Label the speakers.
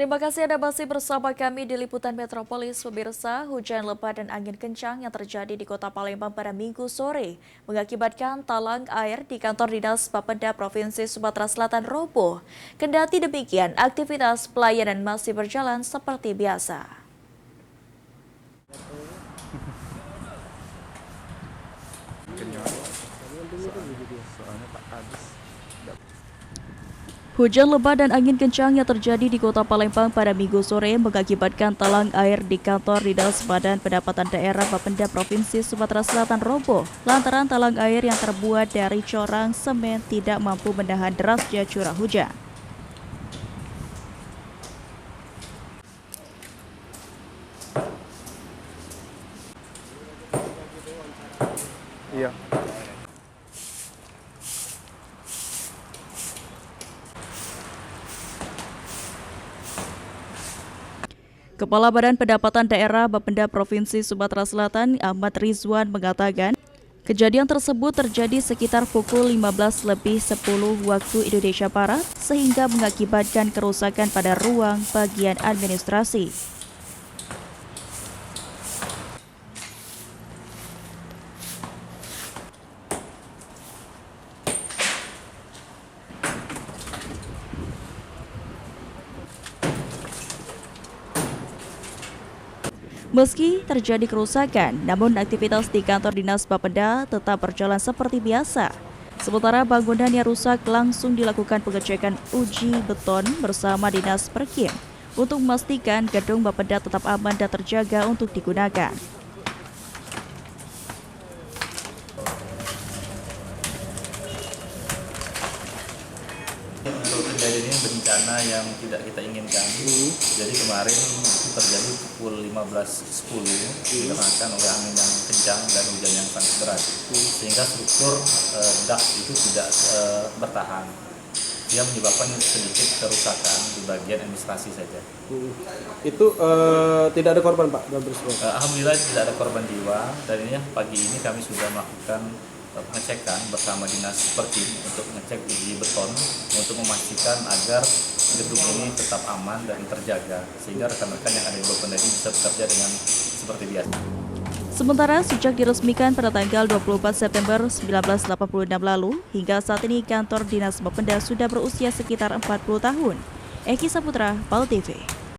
Speaker 1: Terima kasih Anda masih bersama kami di Liputan Metropolis. Pemirsa, hujan lebat dan angin kencang yang terjadi di Kota Palembang pada Minggu sore mengakibatkan talang air di kantor Dinas Bapeda Provinsi Sumatera Selatan roboh. Kendati demikian, aktivitas pelayanan masih berjalan seperti biasa. Hujan lebat dan angin kencang yang terjadi di Kota Palembang pada Minggu sore mengakibatkan talang air di kantor Dinas Badan Pendapatan Daerah Bapeda Provinsi Sumatera Selatan roboh lantaran talang air yang terbuat dari corang semen tidak mampu menahan derasnya curah hujan.
Speaker 2: Iya.
Speaker 1: Kepala Badan Pendapatan Daerah Bapeda Provinsi Sumatera Selatan Ahmad Rizwan mengatakan, kejadian tersebut terjadi sekitar pukul 15:10 waktu Indonesia Barat sehingga mengakibatkan kerusakan pada ruang bagian administrasi. Meski terjadi kerusakan, namun aktivitas di kantor Dinas Bapeda tetap berjalan seperti biasa. Sementara bangunan yang rusak langsung dilakukan pengecekan uji beton bersama Dinas Perkim untuk memastikan gedung Bapeda tetap aman dan terjaga untuk digunakan.
Speaker 3: Untuk kejadian ini bencana yang tidak kita inginkan. Jadi kemarin itu terjadi pukul 15:10 dikarenakan oleh angin yang kencang dan hujan yang sangat deras, sehingga struktur dak itu tidak bertahan. Dia menyebabkan sedikit kerusakan di bagian administrasi saja.
Speaker 2: Itu tidak ada korban, Pak, dalam peristiwa?
Speaker 3: Alhamdulillah tidak ada korban jiwa, dan ini pagi ini kami sudah melakukan pengecekan bersama Dinas Perkim untuk mengecek uji beton untuk memastikan agar gedung ini tetap aman dan terjaga sehingga rekan-rekan yang ada di Bapeda ini bisa bekerja dengan seperti biasa.
Speaker 1: Sementara sejak diresmikan pada tanggal 24 September 1986 lalu, hingga saat ini kantor Dinas Bapeda sudah berusia sekitar 40 tahun. Eki Saputra, PAL TV.